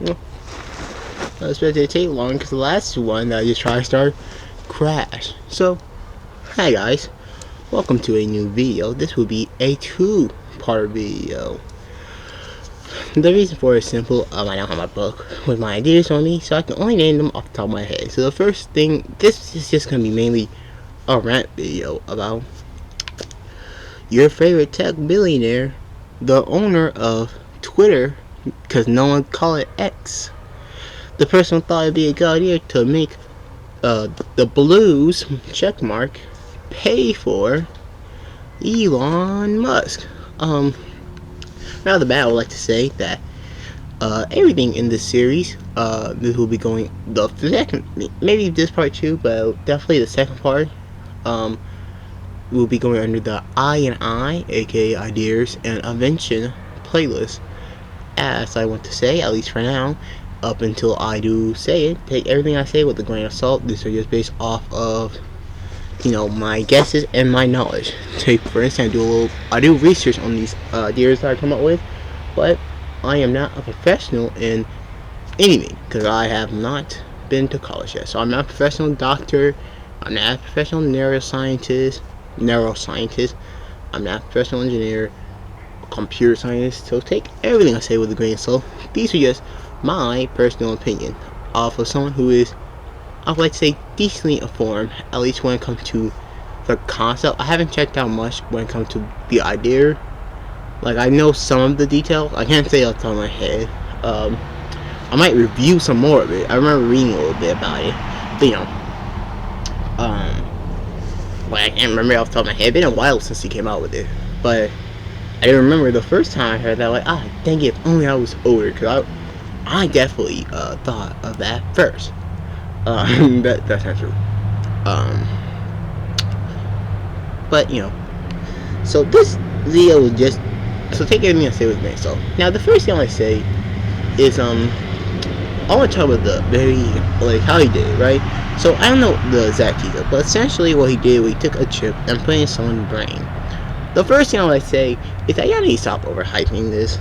Well, I expected it to take long because the last one that I just tried to start crashed. So, hi guys, welcome to a new video. This will be a two-part video. The reason for it is simple. I don't have my book with my ideas on me, so I can only name them off the top of my head. So the first thing, this is just going to be mainly a rant video about your favorite tech billionaire, the owner of Twitter, because no one call it X. The person thought it'd be a good idea to make the blues checkmark pay for Elon Musk. Right off the bat, I would like to say that everything in this series, this will be going the second, maybe this part too, but definitely the second part, will be going under the I, aka ideas and invention playlist. As I want to say, at least for now, up until I do say it, take everything I say with a grain of salt. These are just based off of, my guesses and my knowledge. Take, for instance, I do research on these ideas that I come up with, but I am not a professional in anything because I have not been to college yet. So I'm not a professional doctor. I'm not a professional neuroscientist. I'm not a professional engineer, computer scientist. So take everything I say with a grain of salt. These are just my personal opinion off of someone who is, I would like to say, decently informed, at least when it comes to the concept. I haven't checked out much when it comes to the idea. Like, I know some of the details. I can't say off the top of my head. I might review some more of it. I remember reading a little bit about it, but I can't remember off the top of my head. It's been a while since he came out with it, but I remember the first time I heard that, like, dang it, if only I was older, because I definitely thought of that first. That's not true. But so this video is just, so take everything I say with me. So now the first thing I say is I want to talk about the very, how he did it, right? So I don't know the exact detail, but essentially what he did, he took a chip and put it in someone's brain. The first thing I want to say is that y'all need to stop overhyping this.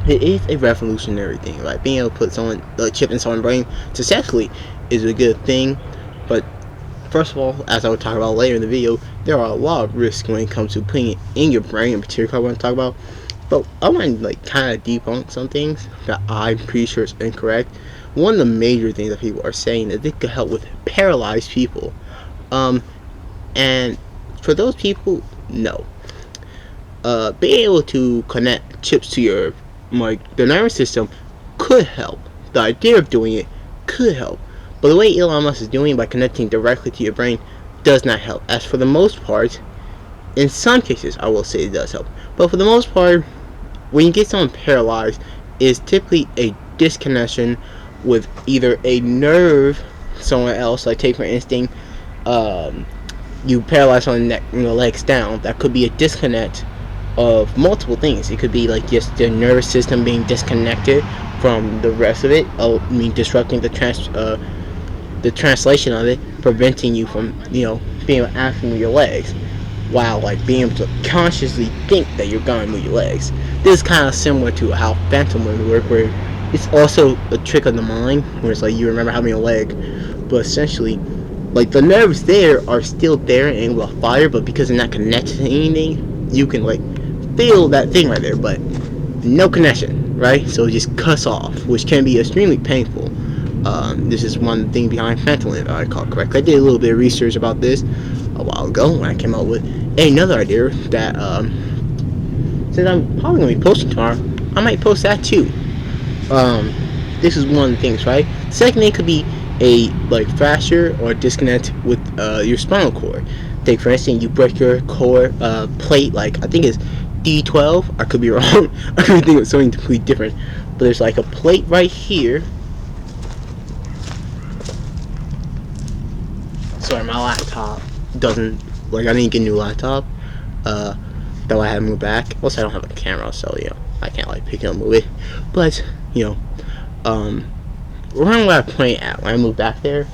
It is a revolutionary thing. Like, being able to put a chip in someone's brain successfully is a good thing. But first of all, as I will talk about later in the video, there are a lot of risks when it comes to putting it in your brain, in particular I want to talk about. But I want to kind of debunk some things that I'm pretty sure is incorrect. One of the major things that people are saying is it could help with paralyzed people. And for those people, no. Being able to connect chips to your the nervous system could help. The idea of doing it could help, but the way Elon Musk is doing it by connecting directly to your brain does not help. As for the most part, in some cases I will say it does help, but for the most part, when you get someone paralyzed, it's typically a disconnection with either a nerve somewhere else. Like, take for instance, you paralyze someone's neck and the legs down. That could be a disconnect of multiple things. It could be like just the nervous system being disconnected from the rest of it, disrupting the translation of it, preventing you from being able to act move your legs, while being able to consciously think that you're gonna move your legs. This is kind of similar to how phantom would work, where it's also a trick of the mind, where it's like you remember having a leg, but essentially the nerves there are still there and able to fire, but because they're not connected to anything, you can feel that thing right there, but no connection, right? So it just cuts off, which can be extremely painful. This is one thing behind fentanyl, if I recall correctly. I did a little bit of research about this a while ago when I came up with another idea that, since I'm probably going to be posting tomorrow, I might post that too. This is one of the things, right? Second thing could be a fracture or disconnect with your spinal cord. Take for instance, you break your core plate, I think it's D12. I could be wrong. I could think of something completely different. But there's a plate right here. Sorry, my laptop doesn't I didn't get a new laptop. Though I had to move back. Also, I don't have a camera, so I can't pick it up and move it. But around where I point at when I moved back there,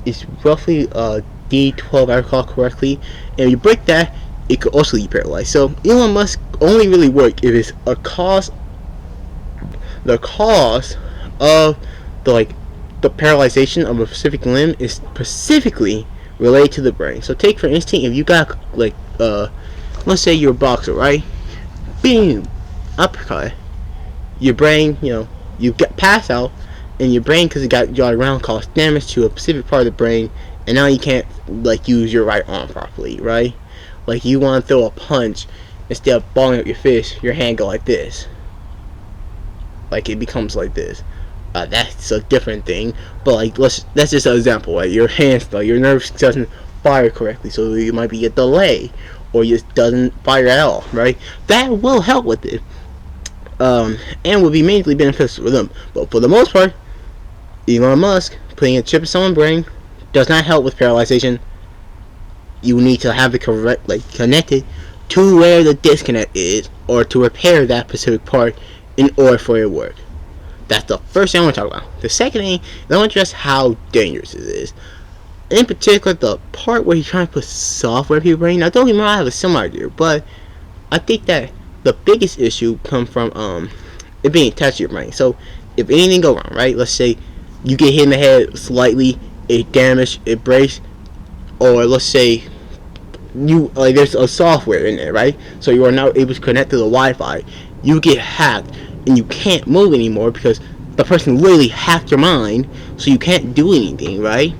it's roughly D12, if I recall correctly. And if you break that, it could also be paralyzed. So Elon Musk only really work if it's a cause the cause of the paralyzation of a specific limb is specifically related to the brain. So take for instance, if you got let's say you're a boxer, right? Boom, uppercut. Your brain, you get passed out, and your brain, because it got jotted around, caused damage to a specific part of the brain, and now you can't use your right arm properly, right? Like you want to throw a punch, instead of balling up your fist, your hand go like this. Like it becomes like this. That's a different thing, but that's just an example. Like your hands, your nerves doesn't fire correctly, so it might be a delay, or just doesn't fire at all, right? That will help with it, and will be mainly beneficial for them. But for the most part, Elon Musk putting a chip in someone's brain does not help with paralyzation. You need to have it connected to where the disconnect is, or to repair that specific part in order for it to work. That's the first thing I want to talk about. The second thing, I want to address how dangerous it is. In particular, the part where he's trying to put software in your brain. Now, don't get me wrong, I have a similar idea, but I think that the biggest issue comes from it being attached to your brain. So, if anything go wrong, right? Let's say you get hit in the head slightly, it damaged, it breaks, or let's say there's a software in there, right? So you are now able to connect to the Wi-Fi. You get hacked, and you can't move anymore because the person literally hacked your mind, so you can't do anything, right?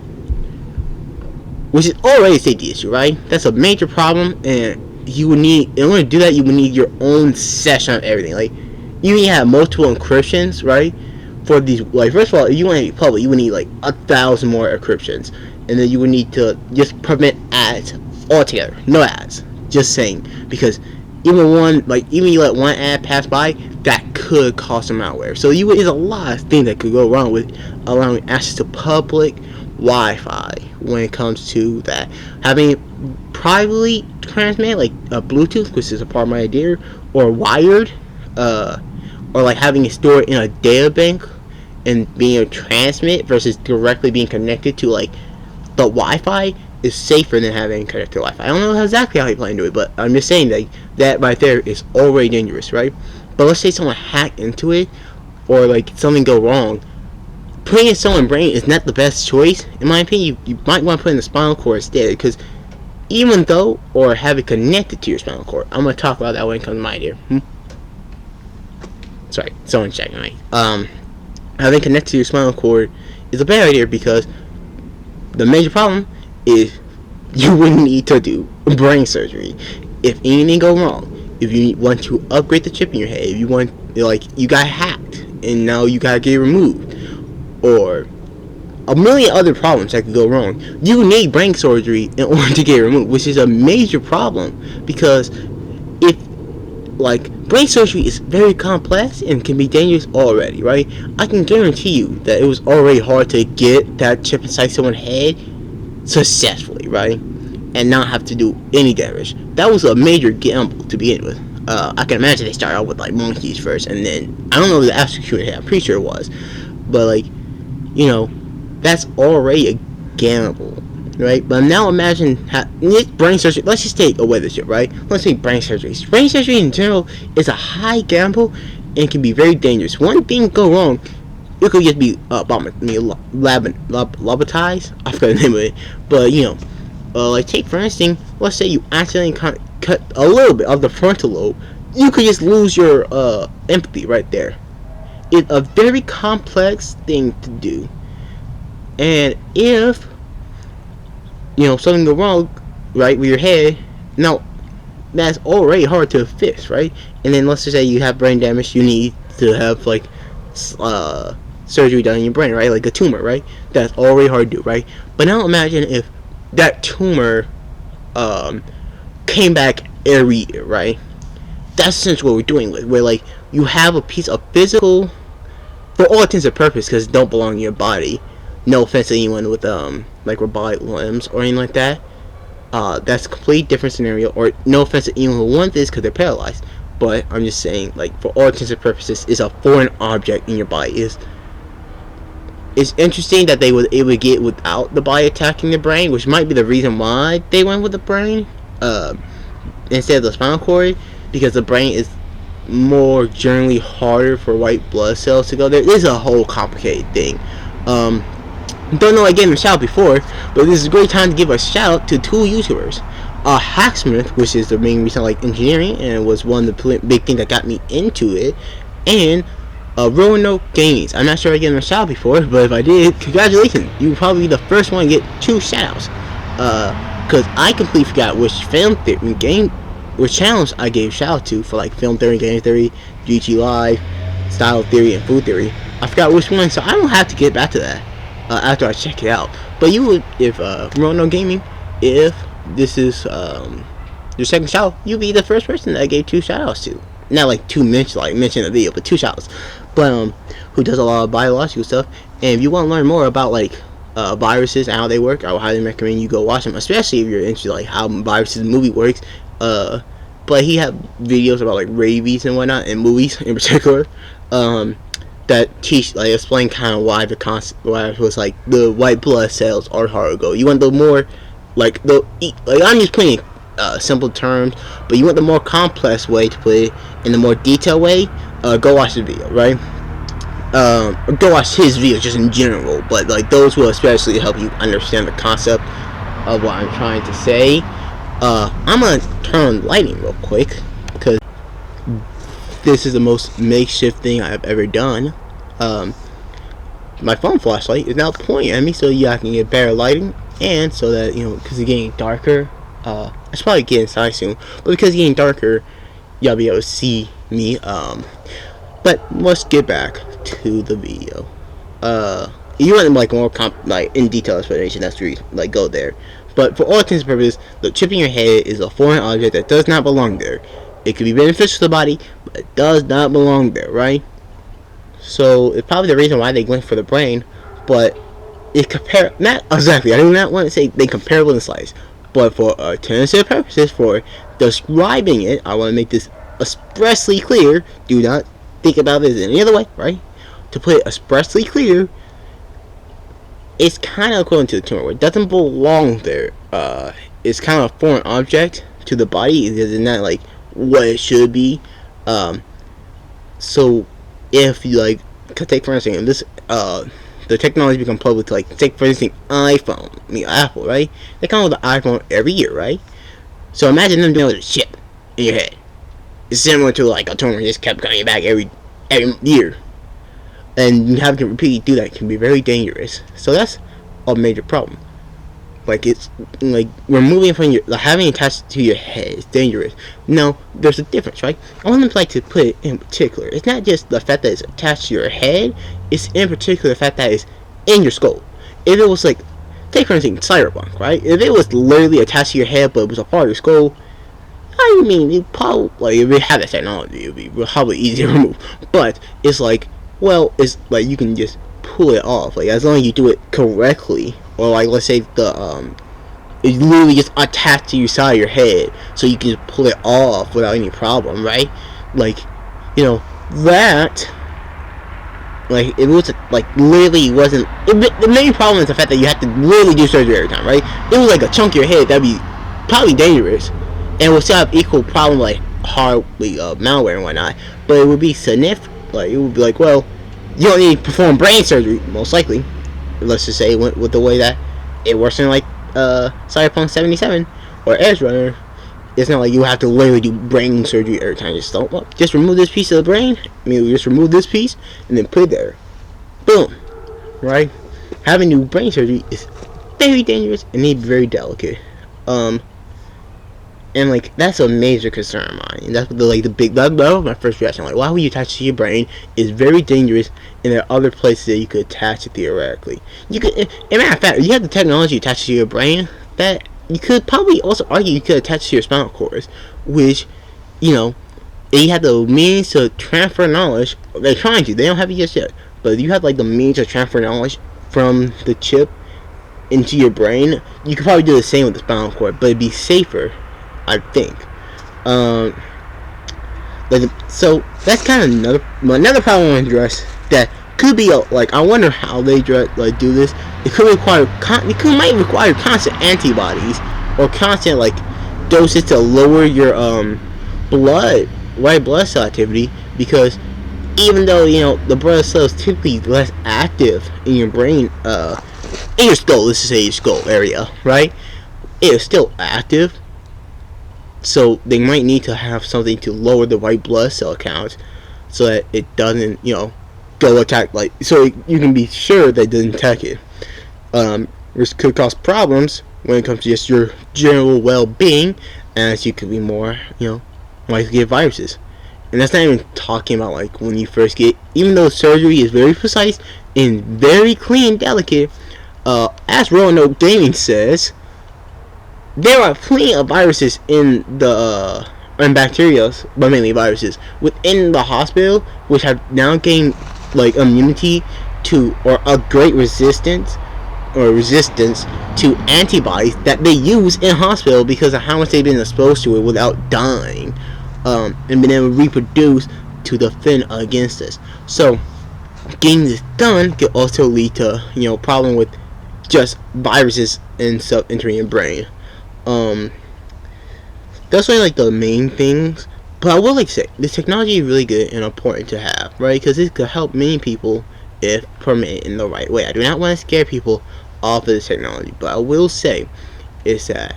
Which is already a safety issue, right? That's a major problem, and you would need, in order to do that, you would need your own session of everything. Like, you need to have multiple encryptions, right? For these, first of all, if you want to be public, you would need 1,000 more encryptions, and then you would need to just prevent ads altogether. No ads. Just saying, because even you let one ad pass by, that could cause some malware. So there's a lot of things that could go wrong with allowing access to public Wi-Fi when it comes to that. Having it privately transmit, Bluetooth, which is a part of my idea, or wired, or having it stored in a data bank and being able to transmit versus directly being connected to the Wi-Fi is safer than having connected to Wi-Fi. I don't know exactly how you plan to do it, but I'm just saying that right there is already dangerous, right? But let's say someone hacked into it, or something go wrong. Putting it in someone's brain is not the best choice, in my opinion. You might want to put it in the spinal cord instead, because even though, or have it connected to your spinal cord. I'm going to talk about that when it comes to my idea. Sorry, someone's checking me. Having connected to your spinal cord is a bad idea, because the major problem is you would need to do brain surgery if anything go wrong. If you want to upgrade the chip in your head, if you want, you got hacked and now you gotta get removed, or a million other problems that could go wrong, you need brain surgery in order to get removed, which is a major problem, because if brain surgery is very complex and can be dangerous already, right? I can guarantee you that it was already hard to get that chip inside someone's head successfully, right? And not have to do any damage. That was a major gamble to begin with. I can imagine they started out with monkeys first, and then I don't know the actual I'm pretty sure it was, but that's already a gamble, right? But now imagine brain surgery. Let's just take away the chip, right? Let's say brain surgery. Brain surgery in general is a high gamble and can be very dangerous. One thing go wrong, it could just be lobotomized. I forgot the name of it, but take for instance, let's say you accidentally cut a little bit of the frontal lobe, you could just lose your empathy right there. It's a very complex thing to do, and if something go wrong, right, with your head, now that's already hard to fix, right? And then let's just say you have brain damage, you need to have surgery done in your brain, right? Like a tumor, right? That's already hard to do, right? But now imagine if that tumor came back every year, right? That's essentially what we're doing with, where you have a piece of physical, for all intents and purposes, because it don't belong in your body. No offense to anyone with robotic limbs or anything like that. That's a completely different scenario. Or no offense to anyone who wants this because they're paralyzed. But I'm just saying, for all intents and purposes, it's a foreign object in your body. It's interesting that they were able to get without the body attacking the brain, which might be the reason why they went with the brain instead of the spinal cord, because the brain is more generally harder for white blood cells to go there. This is a whole complicated thing. Don't know I gave him a shout before, but this is a great time to give a shout to two YouTubers. Hacksmith, which is the main reason I like engineering, and it was one of the big things that got me into it, and Roanoke Gaming. I'm not sure I gave him a shout before, but if I did, congratulations. You will probably be the first one to get 2 shoutouts. Because I completely forgot which which channels I gave shout out to for like film theory, game theory, GT Live, style theory, and food theory. I forgot which one, so I don't have to get back to that after I check it out. But you would, if Roanoke Gaming, if this is your second shout out, you'll be the first person that I gave 2 shout outs to. Not like 2 mention in the video, but 2 shout outs. But who does a lot of biological stuff. And if you want to learn more about like viruses and how they work, I would highly recommend you go watch them, especially if you're into like how viruses movie works. But he had videos about like rabies and whatnot, and movies in particular, that teach, like, explain kind of why the concept, why it was like the white blood cells are hard to go. You want the more like I'm just putting simple terms, but you want the more complex way to put it in the more detailed way. Go watch the video, right? Go watch his videos just in general, but like those will especially help you understand the concept of what I'm trying to say. I'm gonna turn on lighting real quick because this is the most makeshift thing I've ever done. My phone flashlight is now pointing at me so I can get better lighting, and so that, because it's getting darker, I should probably get inside soon, but because it's getting darker, y'all be able to see me. But let's get back to the video. You want like more in detail explanation, that's the reason, like, go there. But for all intents and purposes, the chip in your head is a foreign object that does not belong there. It could be beneficial to the body, but it does not belong there, right? So it's probably the reason why they went for the brain, but it not exactly. I do not want to say they comparable in size, but for alternative purposes, for describing it, I want to make this expressly clear. Do not think about this in any other way, right? To put it expressly clear, it's kind of equivalent to the tumor. It doesn't belong there. It's kind of a foreign object to the body. It's not like what it should be. So if you like, take for instance, this the technology become public, like take for instance Apple, right? They come with the iPhone every year, right? So imagine them doing with a chip in your head. It's similar to like a tumor just kept coming back every year, and having to repeatedly do that can be very dangerous. So that's a major problem. Like, it's like removing it from having it attached to your head is dangerous. Now, there's a difference, right? I want to to put it in particular. It's not just the fact that it's attached to your head. It's in particular the fact that it's in your skull. If it was like, take for instance, cyberpunk, right? If it was literally attached to your head, but it was a part of your skull, I mean, it probably, like, if it had that technology, it would be probably easy to remove. But it's like, well, it's like you can just pull it off, like, as long as you do it correctly. Or like, let's say it's literally just attached to your side of your head, so you can just pull it off without any problem, right? Like, that, like, if it was like literally wasn't. The main problem is the fact that you have to literally do surgery every time, right? If it was like a chunk of your head, that'd be probably dangerous, and it would still have equal problem like malware and whatnot. But it would be significant. Like, it would be like, well, you don't need to perform brain surgery, most likely. Let's just say it went with the way that it works in like Cyberpunk 77 or Edge Runner. It's not like you have to literally do brain surgery every time. Just remove this piece of the brain. Just remove this piece and then put it there. Boom. Right? Having to do brain surgery is very dangerous and need to be very delicate. And like, that's a major concern of mine. And that's what that was my first reaction. Like, why would you attach it to your brain? It's very dangerous, and there are other places that you could attach it theoretically. You could, as a matter of fact, if you have the technology attached to your brain, that you could probably also argue you could attach to your spinal cord, which, if you have the means to transfer knowledge, they're trying to. They don't have it just yet, but if you have like the means to transfer knowledge from the chip into your brain, you could probably do the same with the spinal cord, but it'd be safer, I think. So that's kind of another problem I address that could be I wonder how they do this. It might require constant antibodies or constant doses to lower your blood white blood cell activity, because even though the blood cells typically less active in your brain, in your skull, let's just say your skull area, right? It is still active, so they might need to have something to lower the white blood cell count, so that it doesn't go attack, like, so you can be sure that it doesn't attack it. Which could cause problems when it comes to just your general well-being, as you could be more likely to get viruses. And that's not even talking about like when you first get, even though surgery is very precise and very clean and delicate, as Roanoke Gaming says, there are plenty of viruses in the and bacteria, but mainly viruses within the hospital, which have now gained like immunity to, or a great resistance to antibodies that they use in hospital because of how much they've been exposed to it without dying, and been able to reproduce to defend against this. So getting this done could also lead to problem with just viruses and stuff entering your brain. That's really like the main things. But I will like to say this technology is really good and important to have, right? Because it could help many people if permitted in the right way. I do not want to scare people off of this technology, but I will say is that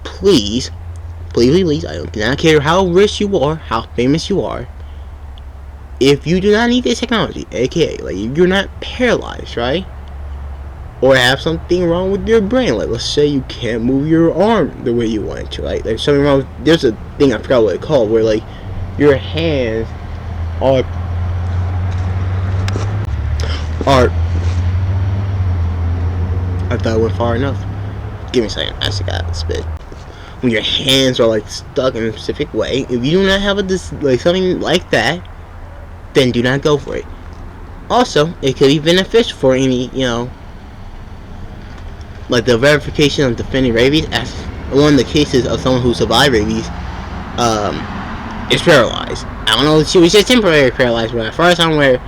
please, I do not care how rich you are, how famous you are, if you do not need this technology, aka like if you're not paralyzed, right, or have something wrong with your brain, like let's say you can't move your arm the way you want to, right? There's something wrong with, there's a thing, I forgot what it's called, where like your hands are I thought it went far enough. Give me a second, I just got spit. When your hands are like stuck in a specific way, if you do not have like something like that, then do not go for it. Also, it could be beneficial for any, like the verification of defending rabies, as one of the cases of someone who survived rabies, is paralyzed. I don't know if she was just temporarily paralyzed, but as far as I'm aware,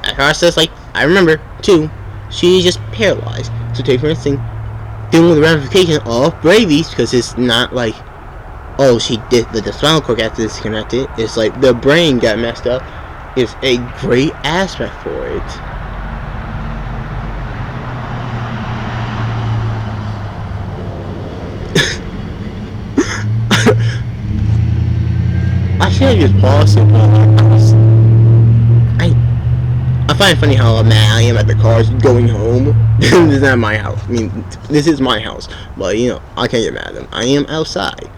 as far as like I remember too, she's just paralyzed. So take for instance, dealing with the ramification of rabies, because it's not like, oh, she did the spinal cord got disconnected. It's like the brain got messed up. It's a great aspect for it. I should have just paused it, but I find it funny how mad I am at the cars going home. This is not my house. I mean, this is my house, but I can't get mad at them. I am outside.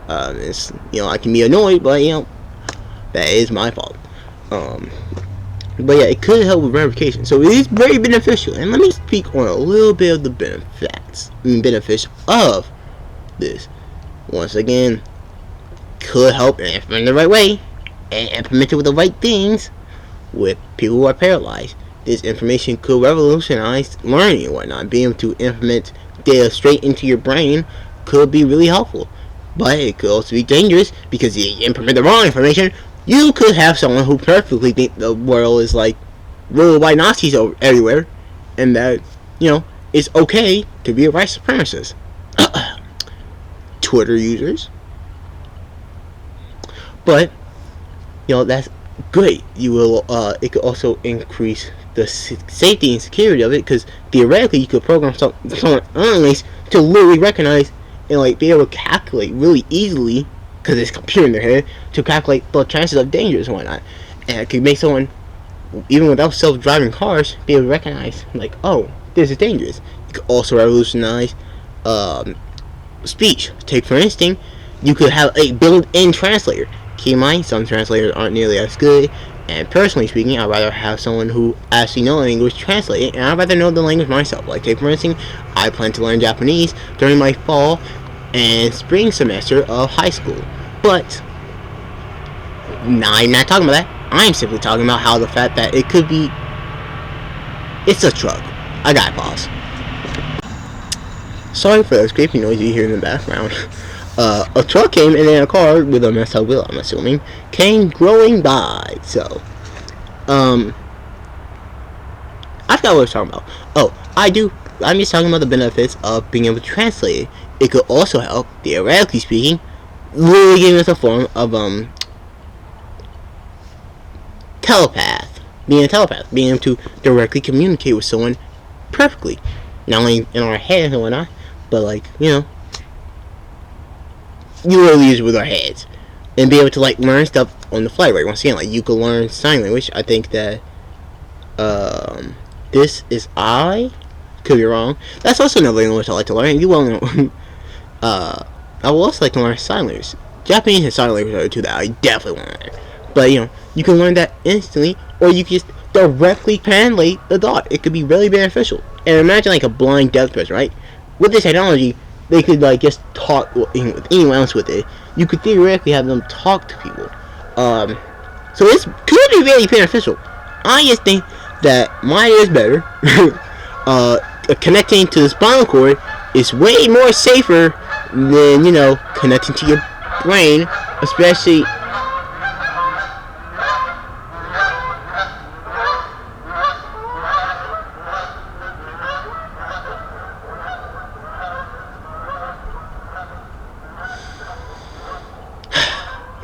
It's I can be annoyed, but that is my fault. But yeah, it could help with verification, so it is very beneficial. And let me speak on a little bit of the benefits of this. Once again, could help and implement the right way and implement it with the right things with people who are paralyzed. This information could revolutionize learning and whatnot. Being able to implement data straight into your brain could be really helpful, but it could also be dangerous because if you implement the wrong information, you could have someone who perfectly think the world is like ruled by Nazis everywhere, and that it's okay to be a white supremacist. Twitter users, but that's great. You will it could also increase the safety and security of it, because theoretically you could program someone unleashed to literally recognize and like be able to calculate really easily, because it's a computer in their head, to calculate the chances of dangers and whatnot. And it could make someone, even without self-driving cars, be able to recognize like, oh, this is dangerous. It could also revolutionize speech. Take for instance, you could have a built-in translator. Keep in mind, some translators aren't nearly as good, and personally speaking, I'd rather have someone who actually knows English translate it, and I'd rather know the language myself. Like, take for instance, I plan to learn Japanese during my fall and spring semester of high school. But now I'm not talking about that. I'm simply talking about how the fact that it could be, it's a truck. I gotta pause. Sorry for the scraping noise you hear in the background. A truck came, and then a car with a messed up wheel, I'm assuming, came growing by. So, I forgot what I was talking about. Oh, I'm just talking about the benefits of being able to translate it. It could also help, theoretically speaking, literally giving us a form of telepath. Being a telepath. Being able to directly communicate with someone perfectly. Not only in our heads and whatnot, but like, you really use it with our heads. And be able to like learn stuff on the fly, right? Once again, like you could learn sign language. I think that this is could be wrong. That's also another language I like to learn. You won't know. I would also like to learn sign language. Japanese and sign language are the two that I definitely want to learn. But you can learn that instantly, or you can just directly translate the thought. It could be really beneficial. And imagine like a blind deaf person, right? With this technology, they could like just talk with anyone else with it. You could theoretically have them talk to people. So this could be really beneficial. I just think that mine is better. Connecting to the spinal cord is way more safer than connecting to your brain, especially.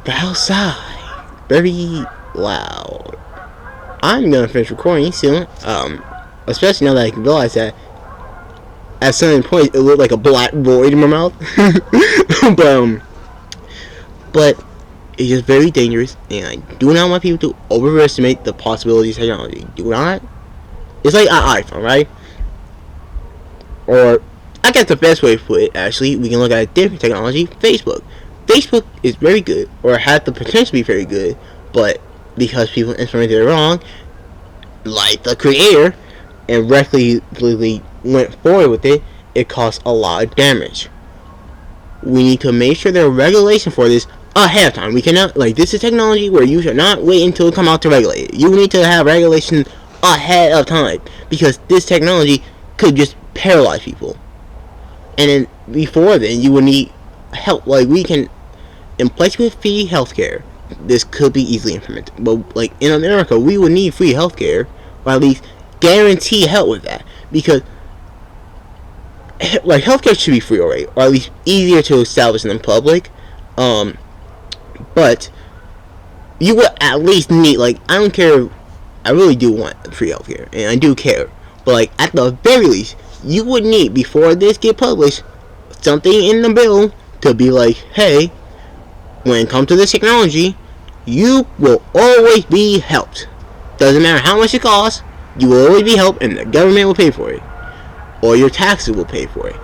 The outside, very loud. I'm gonna finish recording soon. Especially now that I can realize that at certain point it looked like a black void in my mouth. but it's just very dangerous, and I do not want people to overestimate the possibilities of technology. Do not. It's like an iPhone, right? Or I guess the best way to put it, actually, we can look at a different technology. Facebook is very good, or had the potential to be very good, but because people implemented it wrong, like the creator, and recklessly went forward with it, it caused a lot of damage. We need to make sure there are regulations for this ahead of time. We cannot, this is technology where you should not wait until it come out to regulate it. You need to have regulations ahead of time, because this technology could just paralyze people. And then before then, you would need help. We can, in place with free healthcare, this could be easily implemented. But in America, we would need free healthcare, or at least guarantee help with that, because healthcare should be free already, or at least easier to establish in the public. But you would at least need, I don't care. I really do want free healthcare, and I do care. But at the very least, you would need, before this get published, something in the bill to be hey, when it comes to this technology, you will always be helped. Doesn't matter how much it costs, you will always be helped, and the government will pay for it, or your taxes will pay for it.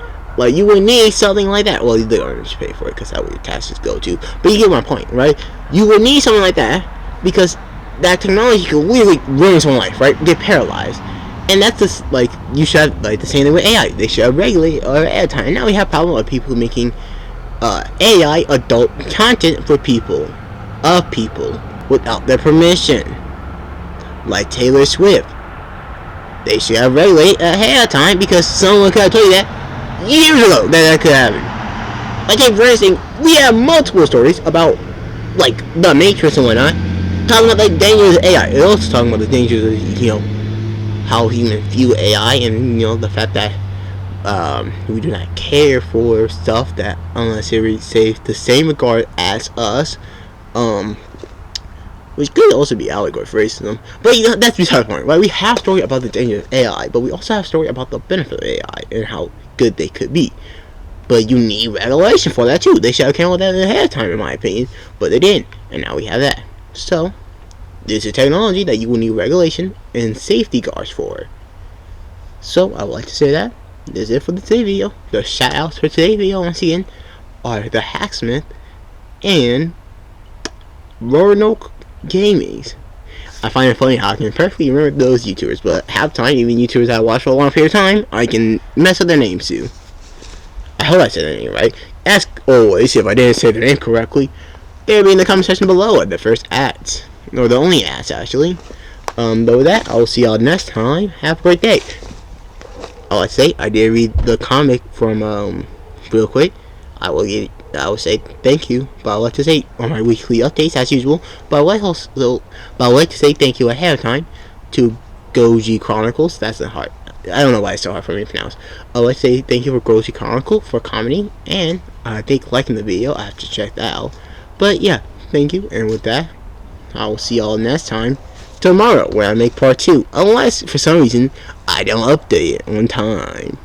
You would need something like that. Well, the government should pay for it, because that's where your taxes go to. But you get my point, right? You would need something like that, because that technology could really ruin someone's life, right? Get paralyzed. And that's just, you should have, the same thing with AI. They should have regulated at a time. And now we have a problem with people making AI adult content for people, without their permission. Like Taylor Swift. They should have regulated ahead of time, because someone could have told you that years ago that could happen. For instance, we have multiple stories about, the Matrix and whatnot, talking about, dangers of AI. They're also talking about the dangers of, how humans view AI, and, the fact that we do not care for stuff that unless it receives the same regard as us, which could also be allegory for racism. But that's beside the point, right? We have a story about the danger of AI, but we also have a story about the benefit of AI and how good they could be. But you need regulation for that too. They should have come with that ahead of time, in my opinion, but they didn't, and now we have that. So this is technology that you will need regulation and safety guards for. So I would like to say that this is it for today's video. The shoutouts for today's video, once again, are the Hacksmith and Roanoke Gamings. I find it funny how I can perfectly remember those YouTubers, but half the time, even YouTubers that I watch for a long period of time, I can mess up their names too. I hope I said their name right. Ask always if I didn't say their name correctly. They'll be in the comment section below at the first ads, or the only ads actually. But with that, I'll see y'all next time. Have a great day. I like to say, I did read the comic from real quick. I will say thank you, but I would like to say on my weekly updates as usual. But I would like to say thank you ahead of time to Goji Chronicles. That's a hard. I don't know why it's so hard for me to pronounce. I would like to say thank you for Goji Chronicle for commenting, and I think liking the video. I have to check that out. But yeah, thank you, and with that, I will see y'all next time. tomorrow when I make part 2, unless for some reason I don't update it on time.